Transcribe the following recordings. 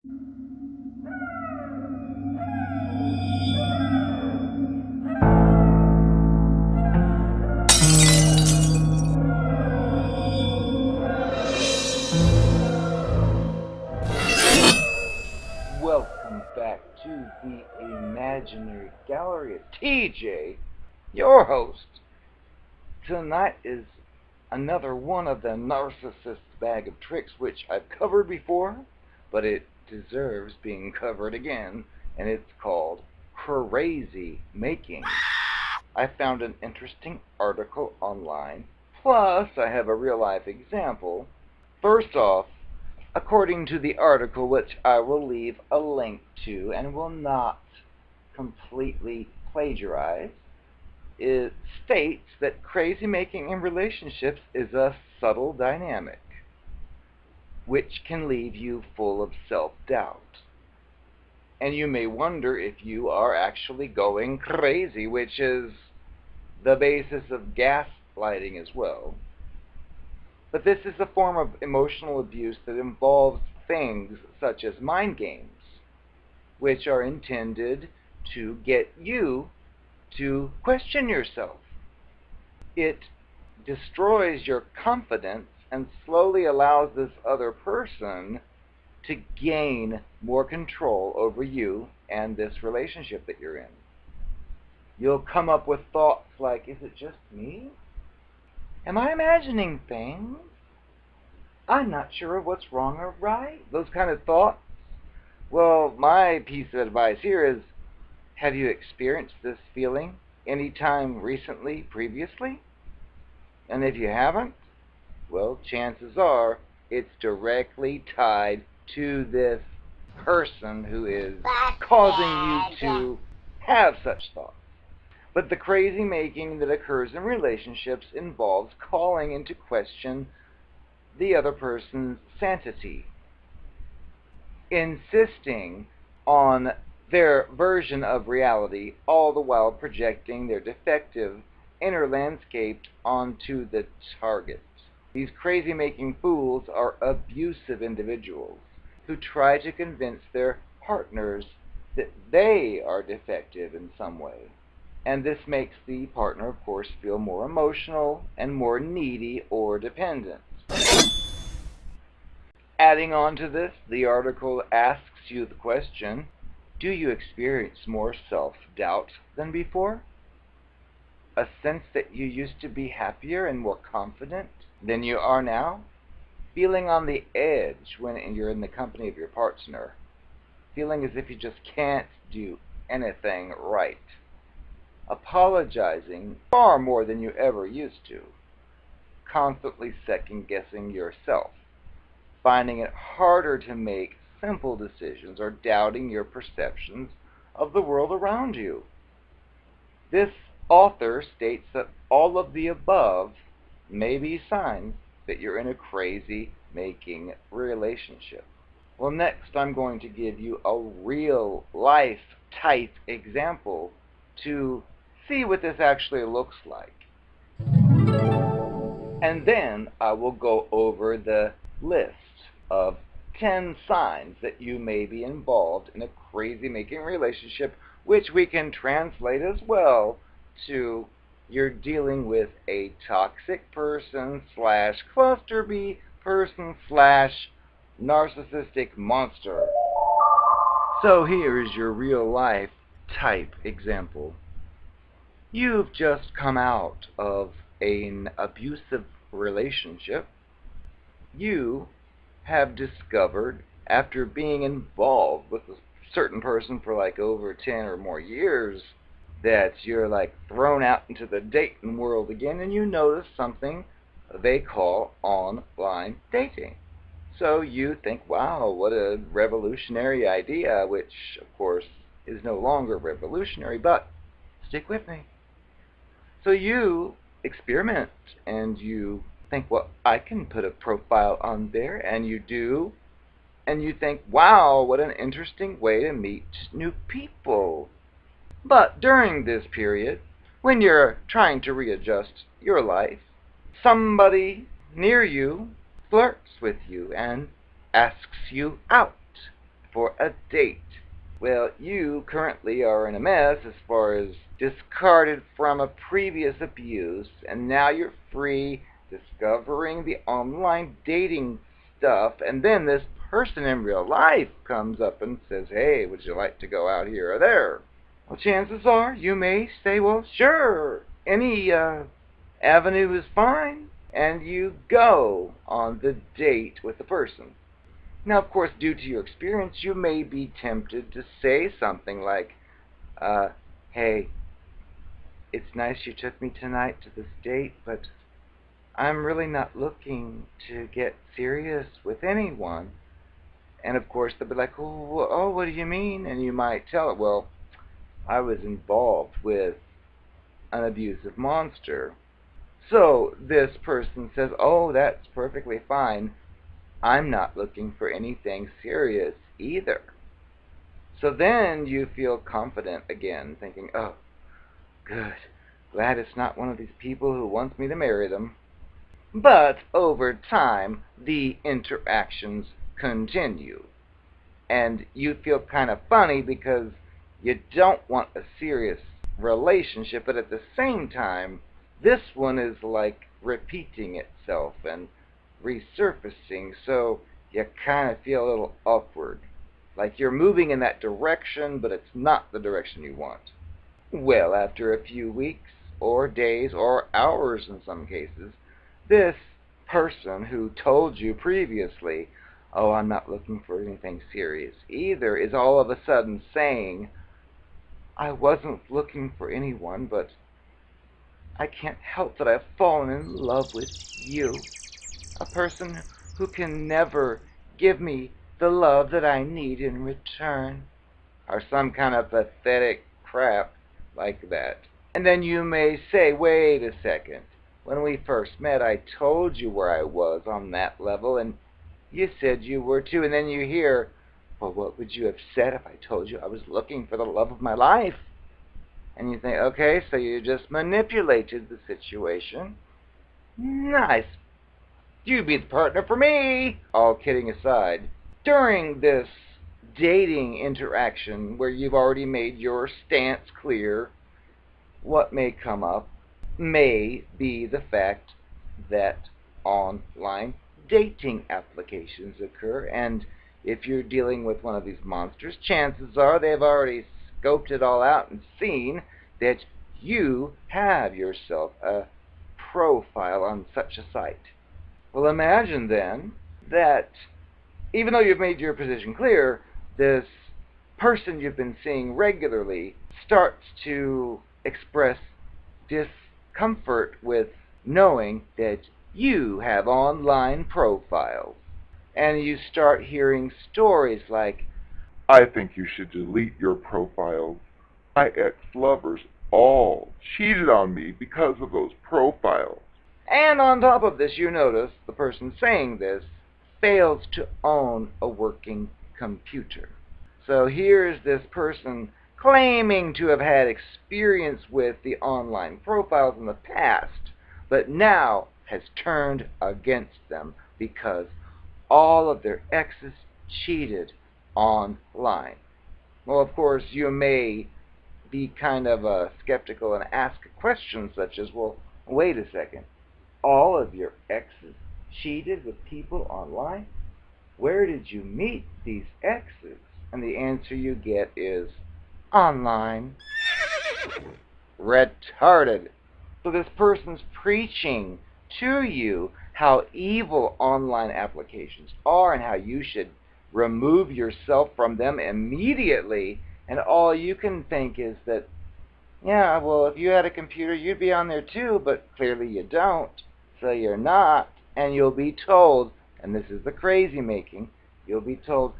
Welcome back to the Imaginary Gallery of TJ, your host. Tonight is another one of the Narcissist bag of tricks, which I've covered before, but it deserves being covered again, and it's called CrAzYmAkInG. I found an interesting article online, plus I have a real-life example. First off, according to the article, which I will leave a link to and will not completely plagiarize, it states that crazy-making in relationships is a subtle dynamic which can leave you full of self-doubt. And you may wonder if you are actually going crazy, which is the basis of gaslighting as well. But this is a form of emotional abuse that involves things such as mind games, which are intended to get you to question yourself. It destroys your confidence and slowly allows this other person to gain more control over you and this relationship that you're in. You'll come up with thoughts like, is it just me? Am I imagining things? I'm not sure of what's wrong or right. Those kind of thoughts. Well, my piece of advice here is, have you experienced this feeling any time recently, previously? And if you haven't, well, chances are it's directly tied to this person who is causing you to have such thoughts. But the crazy making that occurs in relationships involves calling into question the other person's sanity, insisting on their version of reality, all the while projecting their defective inner landscape onto the target. These crazy-making fools are abusive individuals who try to convince their partners that they are defective in some way. And this makes the partner, of course, feel more emotional and more needy or dependent. Adding on to this, the article asks you the question, do you experience more self-doubt than before? A sense that you used to be happier and more confident than you are now? Feeling on the edge when you're in the company of your partner? Feeling as if you just can't do anything right? Apologizing far more than you ever used to? Constantly second-guessing yourself? Finding it harder to make simple decisions or doubting your perceptions of the world around you? This author states that all of the above may be signs that you're in a crazy-making relationship. Well, next I'm going to give you a real-life type example to see what this actually looks like. And then I will go over the list of 10 signs that you may be involved in a crazy-making relationship, which we can translate as well to you're dealing with a toxic person / cluster B person / narcissistic monster. So here is your real-life type example. You've just come out of an abusive relationship. You have discovered, after being involved with a certain person for like over 10 or more years, that you're like thrown out into the dating world again, and you notice something they call online dating. So you think, wow, what a revolutionary idea, which of course is no longer revolutionary, but stick with me. So you experiment and you think, well, I can put a profile on there, and you do, and you think, wow, what an interesting way to meet new people. But during this period, when you're trying to readjust your life, somebody near you flirts with you and asks you out. for a date. Well, you currently are in a mess as far as discarded from a previous abuse, and now you're free, discovering the online dating stuff, and then this person in real life comes up and says, hey, would you like to go out here or there? Well, chances are you may say, well, sure, any avenue is fine, and you go on the date with the person. Now, of course, due to your experience, you may be tempted to say something like, hey, it's nice you took me tonight to this date, but I'm really not looking to get serious with anyone. And of course, they'll be like, oh, what do you mean? And you might tell it, well, I was involved with an abusive monster. So this person says, oh, that's perfectly fine. I'm not looking for anything serious either. So then you feel confident again, thinking, oh, good. Glad it's not one of these people who wants me to marry them. But over time, the interactions continue. And you feel kind of funny because you don't want a serious relationship, but at the same time, this one is like repeating itself and resurfacing, so you kind of feel a little awkward. Like you're moving in that direction, but it's not the direction you want. Well, after a few weeks, or days, or hours in some cases, this person who told you previously, oh, I'm not looking for anything serious either, is all of a sudden saying, I wasn't looking for anyone, but I can't help that I've fallen in love with you. A person who can never give me the love that I need in return. Or some kind of pathetic crap like that. And then you may say, wait a second. When we first met, I told you where I was on that level, and you said you were too. And then you hear, well, what would you have said if I told you I was looking for the love of my life? And you think, okay, so you just manipulated the situation. Nice. You'd be the partner for me. All kidding aside, during this dating interaction where you've already made your stance clear, what may come up may be the fact that online dating applications occur, and if you're dealing with one of these monsters, chances are they've already scoped it all out and seen that you have yourself a profile on such a site. Well, imagine then that even though you've made your position clear, this person you've been seeing regularly starts to express discomfort with knowing that you have online profiles. And you start hearing stories like, I think you should delete your profiles. My ex-lovers all cheated on me because of those profiles. and on top of this, you notice the person saying this fails to own a working computer. So here's this person claiming to have had experience with the online profiles in the past, but now has turned against them because all of their exes cheated online. Well, of course, you may be kind of skeptical and ask questions such as, well, wait a second. All of your exes cheated with people online? Where did you meet these exes? And the answer you get is online. Retarded. So this person's preaching to you how evil online applications are and how you should remove yourself from them immediately, and all you can think is that, yeah, well, if you had a computer, you'd be on there too, but clearly you don't, so you're not, and you'll be told, and this is the crazy making, you'll be told,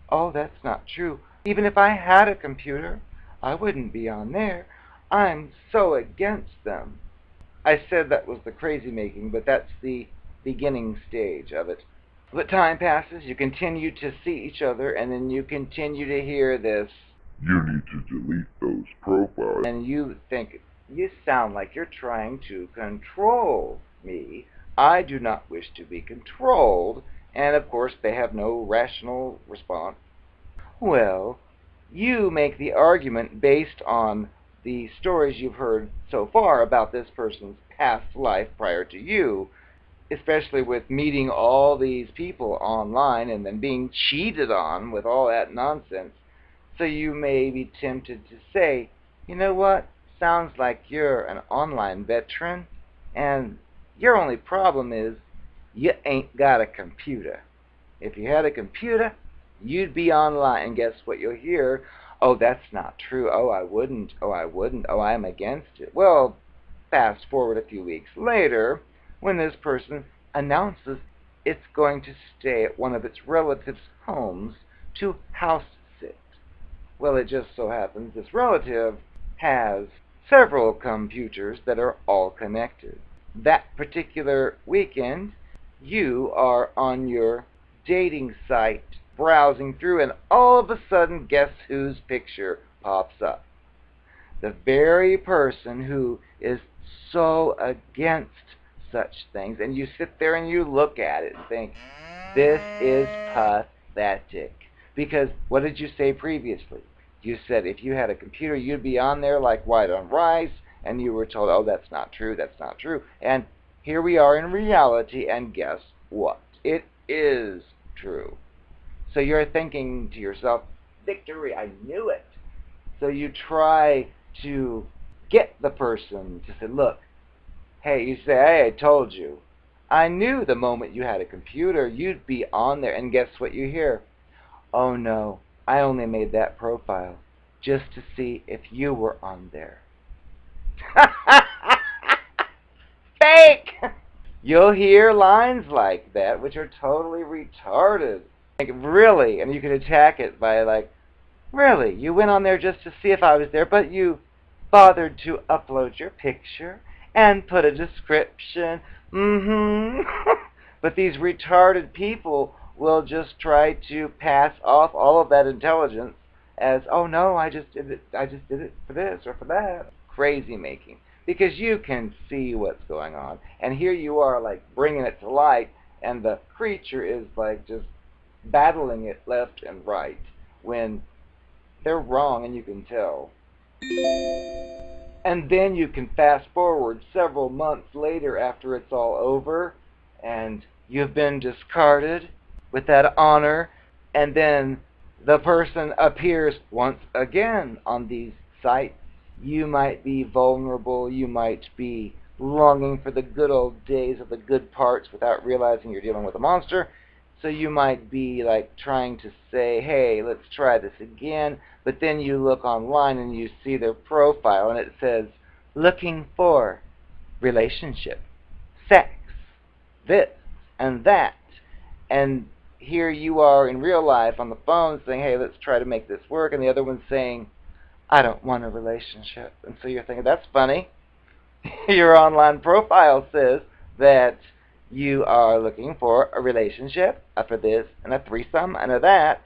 oh, that's not true. Even if I had a computer, I wouldn't be on there. I'm so against them. I said that was the crazy making, but that's the beginning stage of it. But time passes, you continue to see each other, and then you continue to hear this, You need to delete those profiles. and you think, you sound like you're trying to control me. I do not wish to be controlled. And of course, they have no rational response. Well, you make the argument based on the stories you've heard so far about this person's past life prior to you, especially with meeting all these people online and then being cheated on with all that nonsense. So you may be tempted to say, you know what, sounds like you're an online veteran, and your only problem is you ain't got a computer. If you had a computer, you'd be online, and guess what you'll hear? Oh, that's not true. Oh, I wouldn't. Oh, I wouldn't. Oh, I'm against it. Well, fast forward a few weeks later, when this person announces it's going to stay at one of its relatives' homes to house sit. Well, it just so happens this relative has several computers that are all connected. That particular weekend, you are on your dating site browsing through, and all of a sudden, guess whose picture pops up? The very person who is so against such things. And you sit there and you look at it and think, this is pathetic. Because what did you say previously? You said if you had a computer, you'd be on there like white on rice, and you were told, oh, that's not true, that's not true. And here we are in reality, and guess what? It is true. So you're thinking to yourself, victory, I knew it. So you try to get the person to say, look, hey, you say, hey, I told you. I knew the moment you had a computer, you'd be on there. And guess what you hear? Oh, no, I only made that profile just to see if you were on there. Fake! You'll hear lines like that, which are totally retarded. Like, really? And you can attack it by like, really? You went on there just to see if I was there, but you bothered to upload your picture and put a description. But these retarded people will just try to pass off all of that intelligence as, oh no, I just did it for this or for that. Crazy making. Because you can see what's going on. And here you are like bringing it to light, and the creature is like just battling it left and right when they're wrong, and you can tell. And then you can fast forward several months later after it's all over, and you've been discarded with that honor, and then the person appears once again on these sites. You might be vulnerable, you might be longing for the good old days of the good parts without realizing you're dealing with a monster. So you might be like trying to say, hey, let's try this again, but then you look online and you see their profile and it says, looking for relationship, sex, this and that. And here you are in real life on the phone saying, hey, let's try to make this work, and the other one's saying, I don't want a relationship. And so you're thinking, that's funny. Your online profile says that you are looking for a relationship, for this, and a threesome, and a that.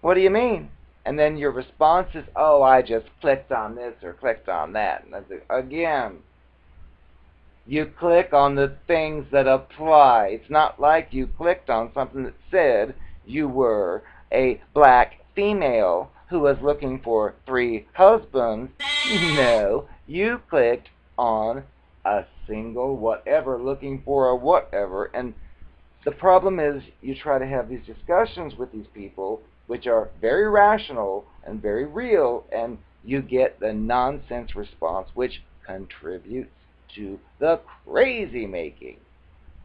What do you mean? And then your response is, oh, I just clicked on this or clicked on that. And again, you click on the things that apply. It's not like you clicked on something that said you were a black female who was looking for 3 husbands. No, you clicked on a single whatever, looking for a whatever. And the problem is you try to have these discussions with these people, which are very rational and very real, and you get the nonsense response, which contributes to the crazy making.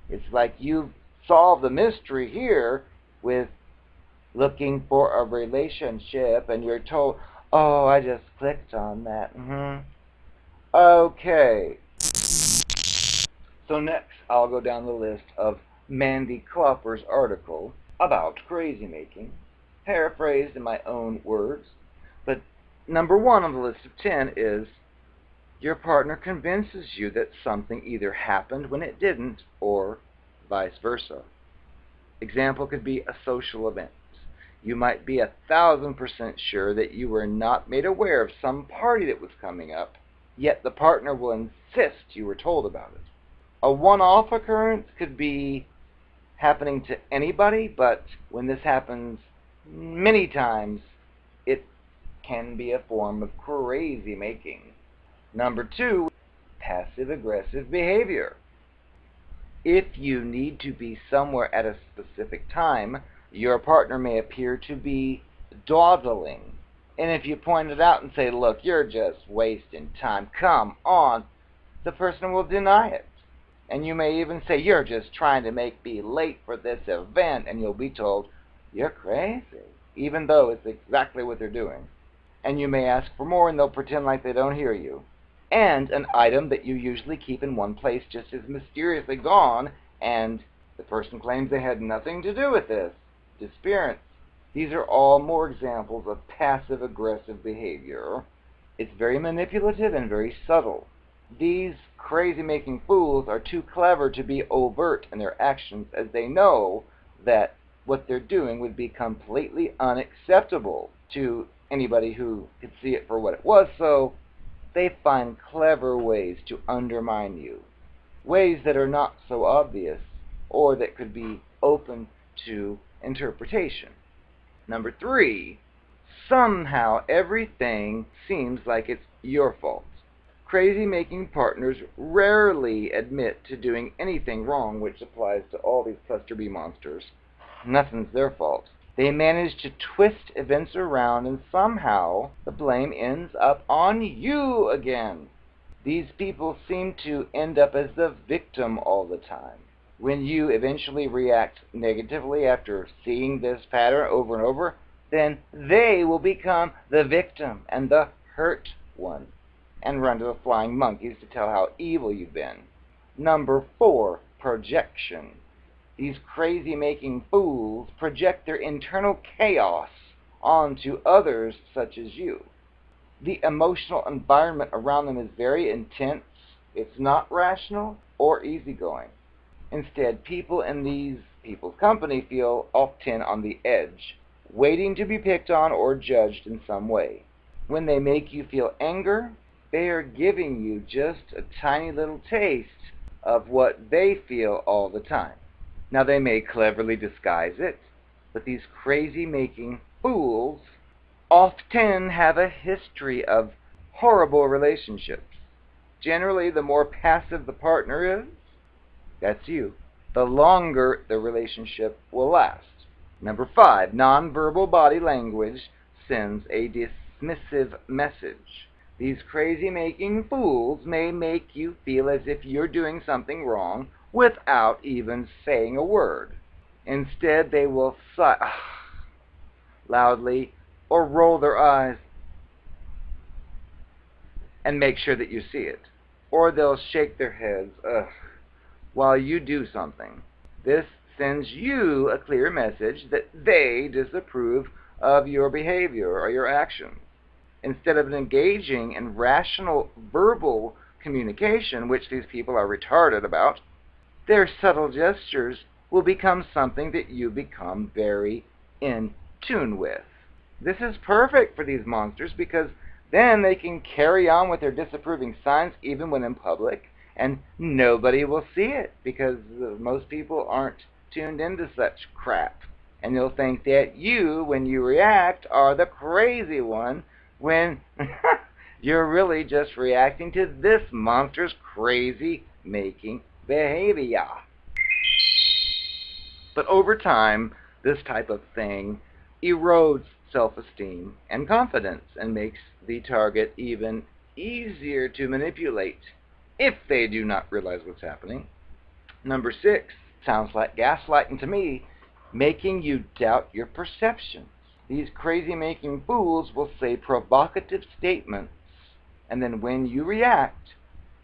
It's like you've solved the mystery here with looking for a relationship, and you're told, oh, I just clicked on that. Okay. So next, I'll go down the list of Mandy Kloppers' article about crazy making, paraphrased in my own words. But number 1 on the list of 10 is, your partner convinces you that something either happened when it didn't, or vice versa. Example could be a social event. You might be 1,000% sure that you were not made aware of some party that was coming up, yet the partner will insist you were told about it. A one-off occurrence could be happening to anybody, but when this happens many times, it can be a form of crazy making. Number 2, passive-aggressive behavior. If you need to be somewhere at a specific time, your partner may appear to be dawdling. And if you point it out and say, look, you're just wasting time, come on, the person will deny it. And you may even say, you're just trying to make me late for this event, and you'll be told, you're crazy, even though it's exactly what they're doing. And you may ask for more, and they'll pretend like they don't hear you. And an item that you usually keep in one place just is mysteriously gone, and the person claims they had nothing to do with this. Disappearance. These are all more examples of passive-aggressive behavior. It's very manipulative and very subtle. These crazy-making fools are too clever to be overt in their actions, as they know that what they're doing would be completely unacceptable to anybody who could see it for what it was, so they find clever ways to undermine you, ways that are not so obvious or that could be open to interpretation. Number 3, somehow everything seems like it's your fault. Crazy-making partners rarely admit to doing anything wrong, which applies to all these cluster B monsters. Nothing's their fault. They manage to twist events around, and somehow the blame ends up on you again. These people seem to end up as the victim all the time. When you eventually react negatively after seeing this pattern over and over, then they will become the victim and the hurt one, and run to the flying monkeys to tell how evil you've been. Number 4, projection. These crazy-making fools project their internal chaos onto others such as you. The emotional environment around them is very intense. It's not rational or easygoing. Instead, people in these people's company feel often on the edge, waiting to be picked on or judged in some way. When they make you feel anger, they are giving you just a tiny little taste of what they feel all the time. Now, they may cleverly disguise it, but these crazy-making fools often have a history of horrible relationships. Generally, the more passive the partner is, that's you, the longer the relationship will last. Number 5, nonverbal body language sends a dismissive message. These crazy-making fools may make you feel as if you're doing something wrong without even saying a word. Instead, they will sigh loudly or roll their eyes and make sure that you see it. Or they'll shake their heads while you do something. This sends you a clear message that they disapprove of your behavior or your actions. Instead of engaging in rational verbal communication, which these people are retarded about, their subtle gestures will become something that you become very in tune with. This is perfect for these monsters because then they can carry on with their disapproving signs even when in public, and nobody will see it because most people aren't tuned into such crap. And they'll think that you, when you react, are the crazy one when you're really just reacting to this monster's crazy-making behavior. But over time, this type of thing erodes self-esteem and confidence and makes the target even easier to manipulate if they do not realize what's happening. Number 6, sounds like gaslighting to me, making you doubt your perceptions. These crazy-making fools will say provocative statements, and then when you react,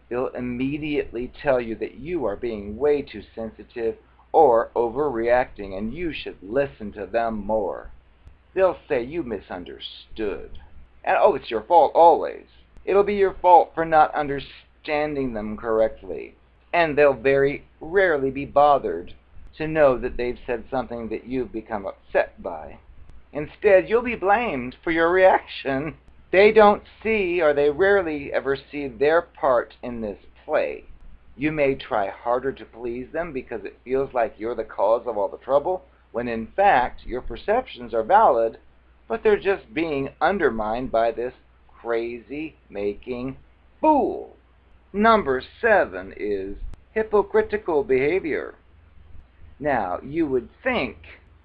they'll immediately tell you that you are being way too sensitive or overreacting and you should listen to them more. They'll say you misunderstood. And it's your fault always. It'll be your fault for not understanding them correctly. And they'll very rarely be bothered to know that they've said something that you've become upset by. Instead, you'll be blamed for your reaction. They don't see, or they rarely ever see, their part in this play. You may try harder to please them because it feels like you're the cause of all the trouble, when in fact your perceptions are valid, but they're just being undermined by this crazy-making fool. Number 7 is hypocritical behavior. Now, you would think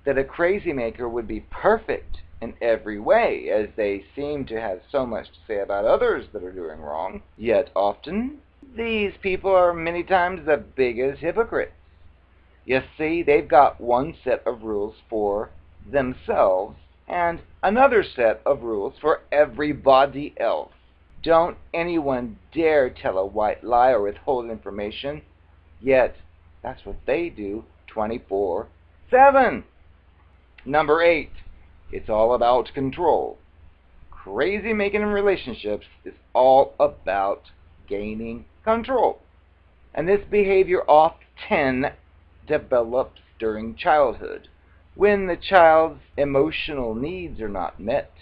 that a crazy maker would be perfect in every way, as they seem to have so much to say about others that are doing wrong. Yet often, these people are many times the biggest hypocrites. You see, they've got one set of rules for themselves and another set of rules for everybody else. Don't anyone dare tell a white lie or withhold information, yet that's what they do 24/7. Number 8, it's all about control. Crazy making in relationships is all about gaining control. And this behavior often develops during childhood. When the child's emotional needs are not met,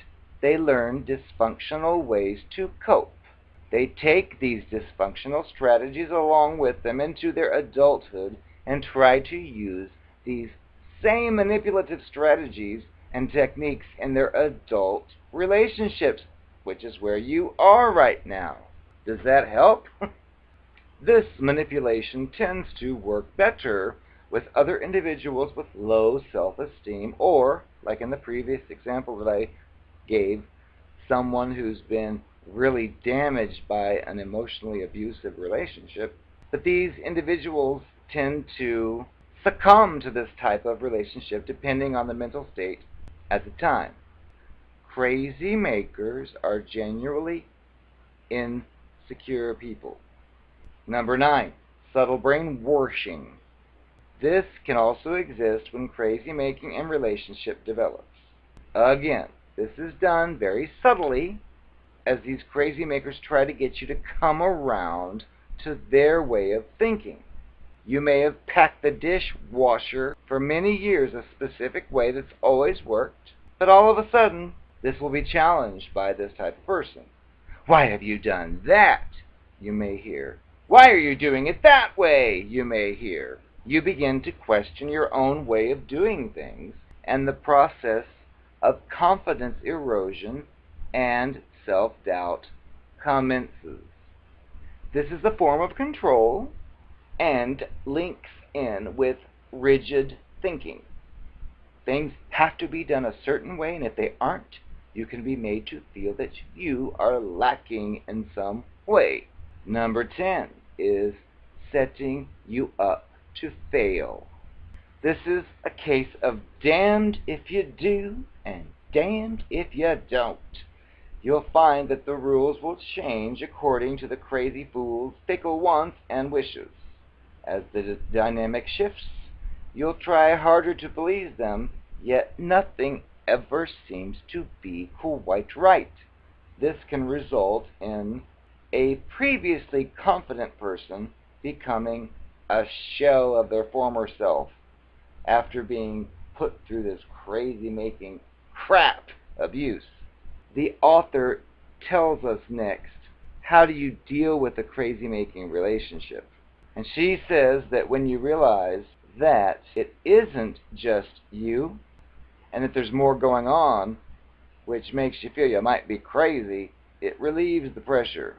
they learn dysfunctional ways to cope. They take these dysfunctional strategies along with them into their adulthood and try to use these same manipulative strategies and techniques in their adult relationships, which is where you are right now. Does that help? This manipulation tends to work better with other individuals with low self-esteem, or, like in the previous example that I gave, someone who's been really damaged by an emotionally abusive relationship. But these individuals tend to succumb to this type of relationship depending on the mental state at the time. Crazy makers are genuinely insecure people. Number 9, subtle brainwashing. This can also exist when crazy making in relationship develops. Again, this is done very subtly as these crazy makers try to get you to come around to their way of thinking. You may have packed the dishwasher for many years a specific way that's always worked, but all of a sudden, this will be challenged by this type of person. Why have you done that? You may hear. Why are you doing it that way? You may hear. You begin to question your own way of doing things, and the process of confidence erosion and self-doubt commences. This is a form of control and links in with rigid thinking. Things have to be done a certain way, and if they aren't, you can be made to feel that you are lacking in some way. Number 10 is setting you up to fail. This is a case of damned if you do and damned if you don't. You'll find that the rules will change according to the crazy fool's fickle wants and wishes. As the dynamic shifts, you'll try harder to please them, yet nothing ever seems to be quite right. This can result in a previously confident person becoming a shell of their former self after being put through this crazy-making crap abuse. The author tells us next, how do you deal with a crazy-making relationship? And she says that when you realize that it isn't just you, and that there's more going on, which makes you feel you might be crazy, it relieves the pressure.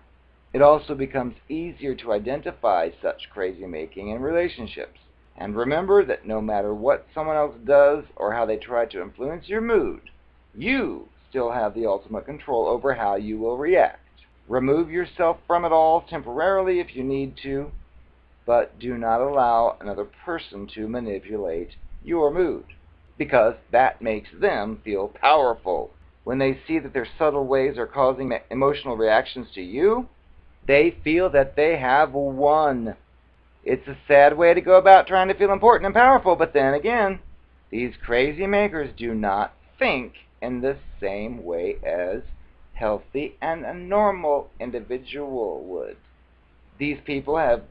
It also becomes easier to identify such crazy-making in relationships. And remember that no matter what someone else does or how they try to influence your mood, you still have the ultimate control over how you will react. Remove yourself from it all temporarily if you need to, but do not allow another person to manipulate your mood, because that makes them feel powerful. When they see that their subtle ways are causing emotional reactions to you, they feel that they have won. It's a sad way to go about trying to feel important and powerful, but then again, these crazy makers do not think in the same way as healthy and a normal individual would. These people have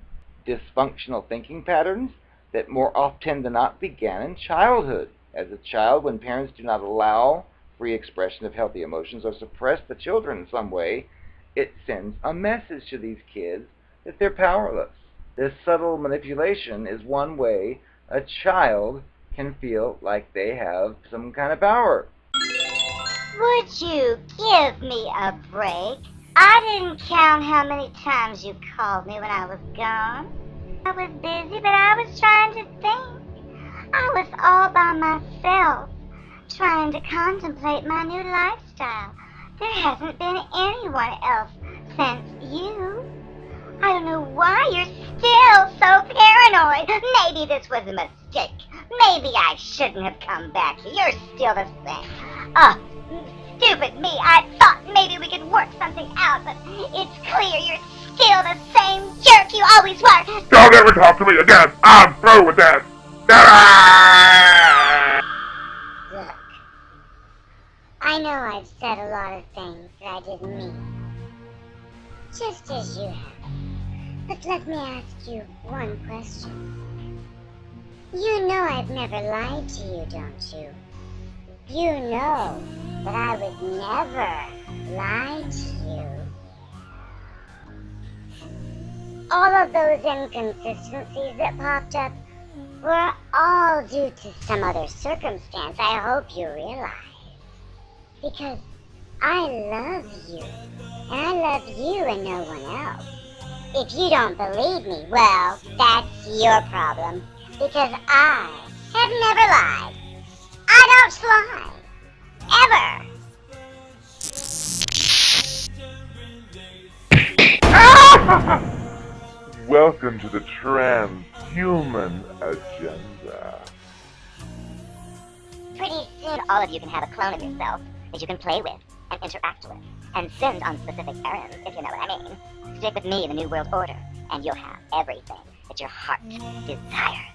dysfunctional thinking patterns that more often than not began in childhood. As a child, when parents do not allow free expression of healthy emotions or suppress the children in some way, it sends a message to these kids that they're powerless. This subtle manipulation is one way a child can feel like they have some kind of power. Would you give me a break? I didn't count how many times you called me when I was gone. I was busy, but I was trying to think. I was all by myself, trying to contemplate my new lifestyle. There hasn't been anyone else since you. I don't know why you're still so paranoid. Maybe this was a mistake. Maybe I shouldn't have come back here. You're still the same. Oh, stupid me. I thought maybe we could work something out, but it's clear you're still the same jerk you always were. Don't ever talk to me again. I'm through with that. Look, I know I've said a lot of things that I didn't mean, just as you have. But let me ask you one question. You know I've never lied to you, don't you? You know that I would never lie to you. All of those inconsistencies that popped up were all due to some other circumstance, I hope you realize. Because I love you, and I love you and no one else. If you don't believe me, well, that's your problem. Because I have never lied. I don't lie. Ever. Welcome to the transhuman agenda. Pretty soon, all of you can have a clone of yourself that you can play with and interact with and send on specific errands, if you know what I mean. Stick with me, the New World Order, and you'll have everything that your heart desires.